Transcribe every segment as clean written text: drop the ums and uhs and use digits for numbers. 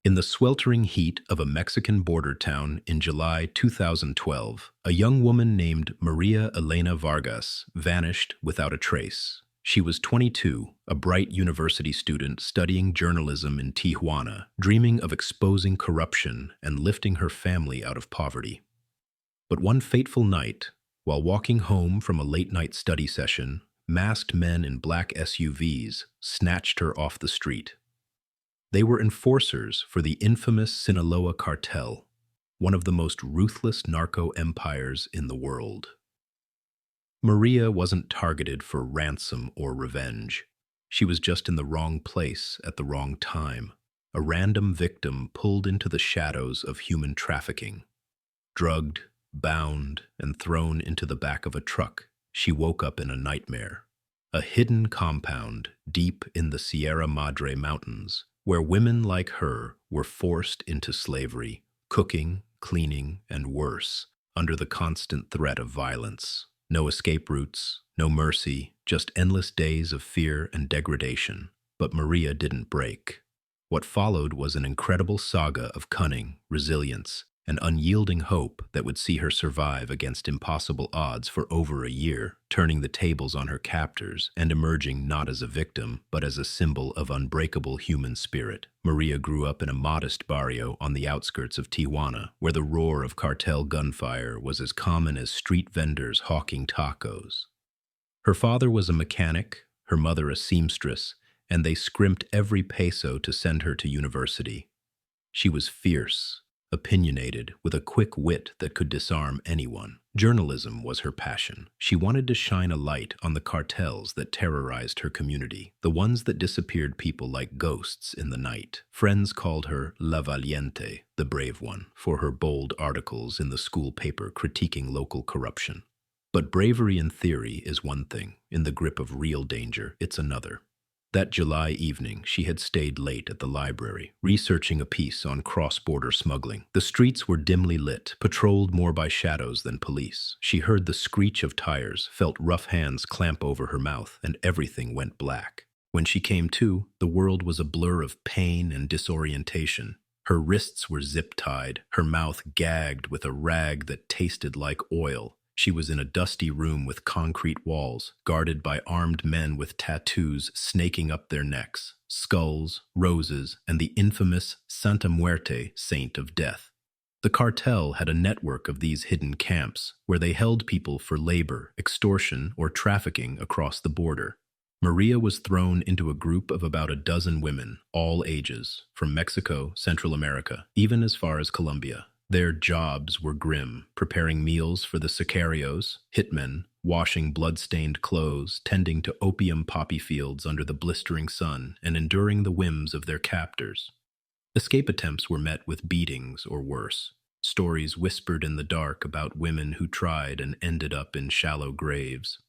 In the sweltering heat of a Mexican border town in July 2012, a young woman named Maria Elena Vargas vanished without a trace. She was 22, a bright university student studying journalism in Tijuana, dreaming of exposing corruption and lifting her family out of poverty. But one fateful night, while walking home from a late-night study session, masked men in black SUVs snatched her off the street. They were enforcers for the infamous Sinaloa Cartel, one of the most ruthless narco-empires in the world. Maria wasn't targeted for ransom or revenge. She was just in the wrong place at the wrong time, a random victim pulled into the shadows of human trafficking. Drugged, bound, and thrown into the back of a truck, she woke up in a nightmare. A hidden compound deep in the Sierra Madre Mountains, where women like her were forced into slavery, cooking, cleaning, and worse, under the constant threat of violence. No escape routes, no mercy, just endless days of fear and degradation. But Maria didn't break. What followed was an incredible saga of cunning, resilience, and unyielding hope that would see her survive against impossible odds for over a year, turning the tables on her captors and emerging not as a victim, but as a symbol of unbreakable human spirit. Maria grew up in a modest barrio on the outskirts of Tijuana, where the roar of cartel gunfire was as common as street vendors hawking tacos. Her father was a mechanic, her mother a seamstress, and they scrimped every peso to send her to university. She was fierce, opinionated, with a quick wit that could disarm anyone. Journalism was her passion. She wanted to shine a light on the cartels that terrorized her community, the ones that disappeared people like ghosts in the night. Friends called her La Valiente, the brave one, for her bold articles in the school paper critiquing local corruption. But bravery in theory is one thing. In the grip of real danger, it's another. That July evening, she had stayed late at the library, researching a piece on cross-border smuggling. The streets were dimly lit, patrolled more by shadows than police. She heard the screech of tires, felt rough hands clamp over her mouth, and everything went black. When she came to, the world was a blur of pain and disorientation. Her wrists were zip-tied, her mouth gagged with a rag that tasted like oil. She was in a dusty room with concrete walls, guarded by armed men with tattoos snaking up their necks, skulls, roses, and the infamous Santa Muerte, Saint of Death. The cartel had a network of these hidden camps, where they held people for labor, extortion, or trafficking across the border. Maria was thrown into a group of about a dozen women, all ages, from Mexico, Central America, even as far as Colombia. Their jobs were grim, preparing meals for the sicarios, hitmen, washing blood-stained clothes, tending to opium poppy fields under the blistering sun, and enduring the whims of their captors. Escape attempts were met with beatings or worse. Stories whispered in the dark about women who tried and ended up in shallow graves.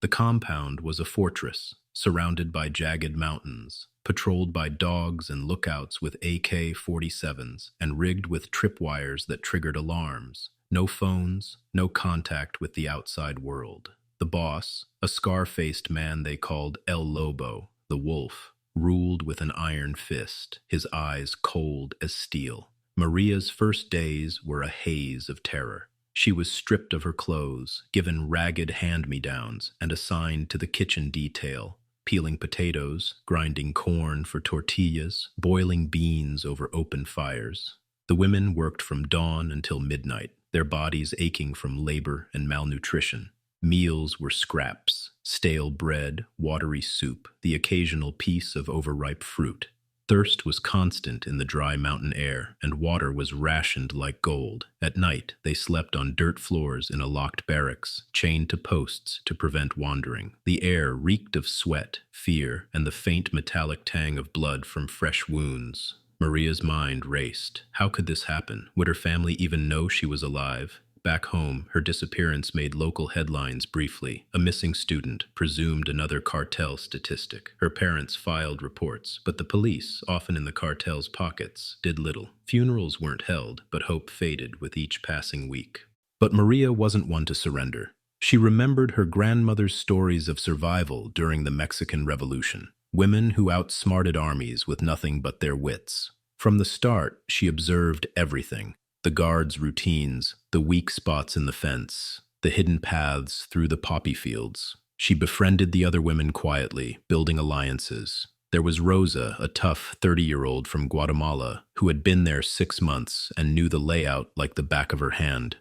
The compound was a fortress, surrounded by jagged mountains, patrolled by dogs and lookouts with AK-47s, and rigged with tripwires that triggered alarms. No phones, no contact with the outside world. The boss, a scar-faced man they called El Lobo, the wolf, ruled with an iron fist, his eyes cold as steel. Maria's first days were a haze of terror. She was stripped of her clothes, given ragged hand-me-downs, and assigned to the kitchen detail, peeling potatoes, grinding corn for tortillas, boiling beans over open fires. The women worked from dawn until midnight, their bodies aching from labor and malnutrition. Meals were scraps, stale bread, watery soup, the occasional piece of overripe fruit. Thirst was constant in the dry mountain air, and water was rationed like gold. At night, they slept on dirt floors in a locked barracks, chained to posts to prevent wandering. The air reeked of sweat, fear, and the faint metallic tang of blood from fresh wounds. Maria's mind raced. How could this happen? Would her family even know she was alive? Back home, her disappearance made local headlines briefly. A missing student, presumed another cartel statistic. Her parents filed reports, but the police, often in the cartel's pockets, did little. Funerals weren't held, but hope faded with each passing week. But Maria wasn't one to surrender. She remembered her grandmother's stories of survival during the Mexican Revolution. Women who outsmarted armies with nothing but their wits. From the start, she observed everything: the guards' routines, the weak spots in the fence, the hidden paths through the poppy fields. She befriended the other women quietly, building alliances. There was Rosa, a tough 30-year-old from Guatemala, who had been there 6 months and knew the layout like the back of her hand.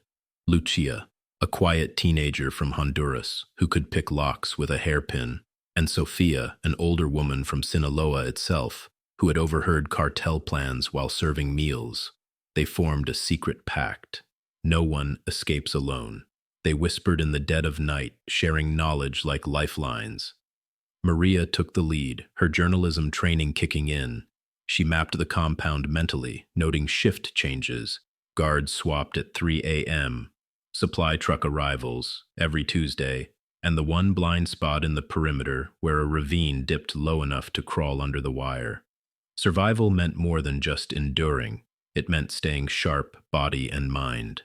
Lucia, a quiet teenager from Honduras, who could pick locks with a hairpin. And Sofia, an older woman from Sinaloa itself, who had overheard cartel plans while serving meals. They formed a secret pact. No one escapes alone. They whispered in the dead of night, sharing knowledge like lifelines. Maria took the lead, her journalism training kicking in. She mapped the compound mentally, noting shift changes. Guards swapped at 3 a.m., supply truck arrivals every Tuesday, and the one blind spot in the perimeter where a ravine dipped low enough to crawl under the wire. Survival meant more than just enduring. It meant staying sharp, body and mind.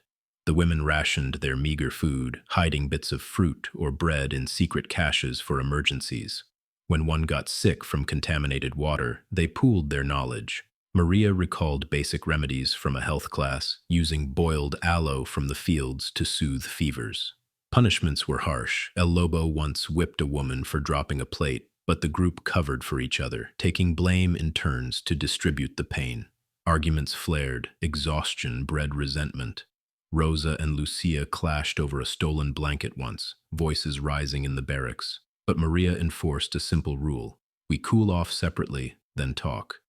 The women rationed their meager food, hiding bits of fruit or bread in secret caches for emergencies. When one got sick from contaminated water, they pooled their knowledge. Maria recalled basic remedies from a health class, using boiled aloe from the fields to soothe fevers. Punishments were harsh. El Lobo once whipped a woman for dropping a plate, but the group covered for each other, taking blame in turns to distribute the pain. Arguments flared, exhaustion bred resentment. Rosa and Lucia clashed over a stolen blanket once, voices rising in the barracks. But Maria enforced a simple rule: we cool off separately, then talk.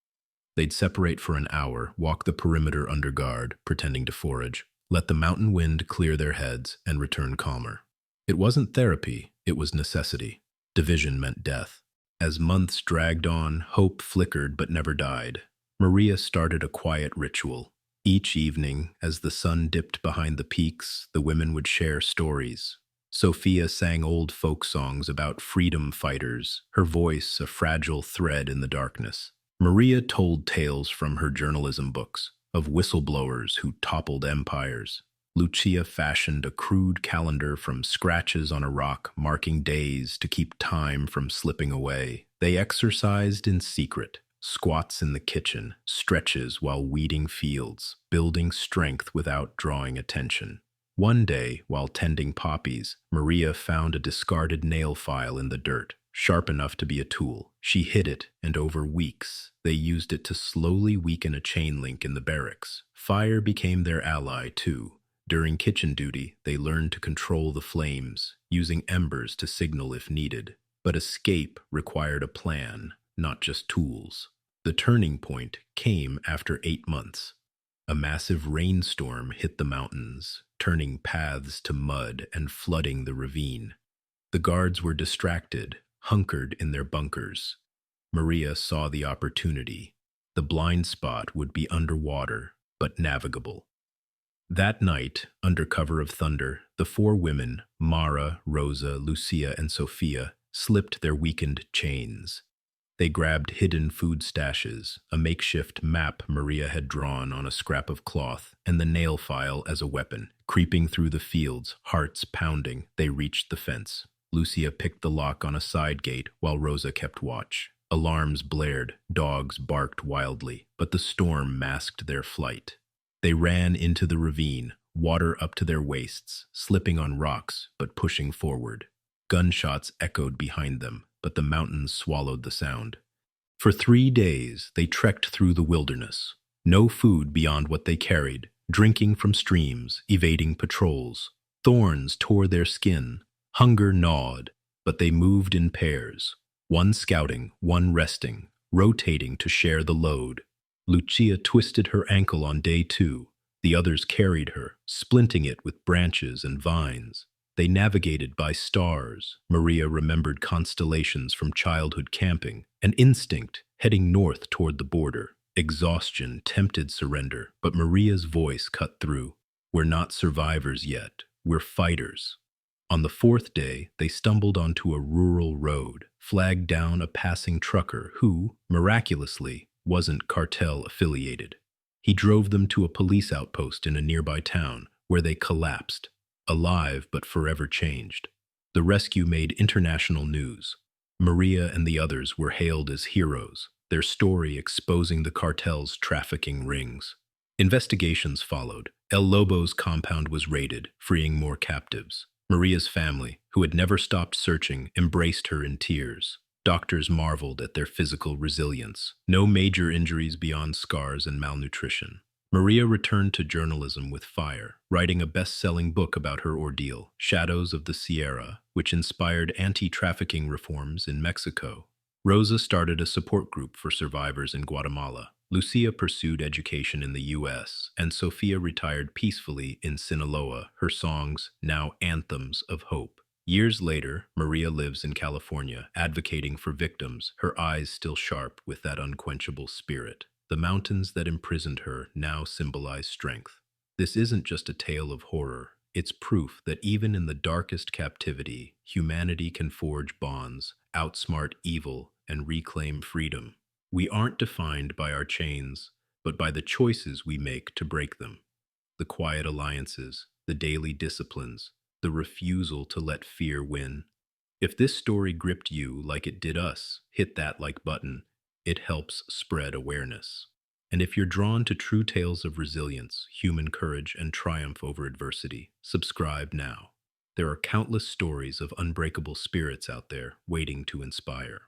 They'd separate for an hour, walk the perimeter under guard, pretending to forage, let the mountain wind clear their heads, and return calmer. It wasn't therapy, it was necessity. Division meant death. As months dragged on, hope flickered but never died. Maria started a quiet ritual. Each evening, as the sun dipped behind the peaks, the women would share stories. Sofia sang old folk songs about freedom fighters, her voice a fragile thread in the darkness. Maria told tales from her journalism books, of whistleblowers who toppled empires. Lucia fashioned a crude calendar from scratches on a rock, marking days to keep time from slipping away. They exercised in secret, squats in the kitchen, stretches while weeding fields, building strength without drawing attention. One day, while tending poppies, Maria found a discarded nail file in the dirt, sharp enough to be a tool. She hid it, and over weeks, they used it to slowly weaken a chain link in the barracks. Fire became their ally, too. During kitchen duty, they learned to control the flames, using embers to signal if needed. But escape required a plan, not just tools. The turning point came after 8 months. A massive rainstorm hit the mountains, turning paths to mud and flooding the ravine. The guards were distracted, hunkered in their bunkers. Maria saw the opportunity. The blind spot would be underwater, but navigable. That night, under cover of thunder, the 4 women, Mara, Rosa, Lucia, and Sofia, slipped their weakened chains. They grabbed hidden food stashes, a makeshift map Maria had drawn on a scrap of cloth, and the nail file as a weapon. Creeping through the fields, hearts pounding, they reached the fence. Lucia picked the lock on a side gate while Rosa kept watch. Alarms blared, dogs barked wildly, but the storm masked their flight. They ran into the ravine, water up to their waists, slipping on rocks but pushing forward. Gunshots echoed behind them, but the mountains swallowed the sound. For 3 days, they trekked through the wilderness. No food beyond what they carried, drinking from streams, evading patrols. Thorns tore their skin, hunger gnawed, but they moved in pairs, one scouting, one resting, rotating to share the load. Lucia twisted her ankle on day 2. The others carried her, splinting it with branches and vines. They navigated by stars. Maria remembered constellations from childhood camping, an instinct heading north toward the border. Exhaustion tempted surrender, but Maria's voice cut through. We're not survivors yet. We're fighters. On the 4th day, they stumbled onto a rural road, flagged down a passing trucker who, miraculously, wasn't cartel affiliated. He drove them to a police outpost in a nearby town, where they collapsed. Alive but forever changed. The rescue made international news. Maria and the others were hailed as heroes. their story exposing the cartel's trafficking rings. Investigations followed. El Lobo's compound was raided, freeing more captives. Maria's family, who had never stopped searching, embraced her in tears. Doctors marveled at their physical resilience. No major injuries beyond scars and malnutrition. Maria returned to journalism with fire, writing a best-selling book about her ordeal, Shadows of the Sierra, which inspired anti-trafficking reforms in Mexico. Rosa started a support group for survivors in Guatemala. Lucia pursued education in the U.S., and Sofia retired peacefully in Sinaloa, her songs now anthems of hope. Years later, Maria lives in California, advocating for victims, her eyes still sharp with that unquenchable spirit. The mountains that imprisoned her now symbolize strength. This isn't just a tale of horror. It's proof that even in the darkest captivity, humanity can forge bonds, outsmart evil, and reclaim freedom. We aren't defined by our chains, but by the choices we make to break them. The quiet alliances, the daily disciplines, the refusal to let fear win. If this story gripped you like it did us, hit that like button. It helps spread awareness. And if you're drawn to true tales of resilience, human courage, and triumph over adversity, subscribe now. There are countless stories of unbreakable spirits out there waiting to inspire.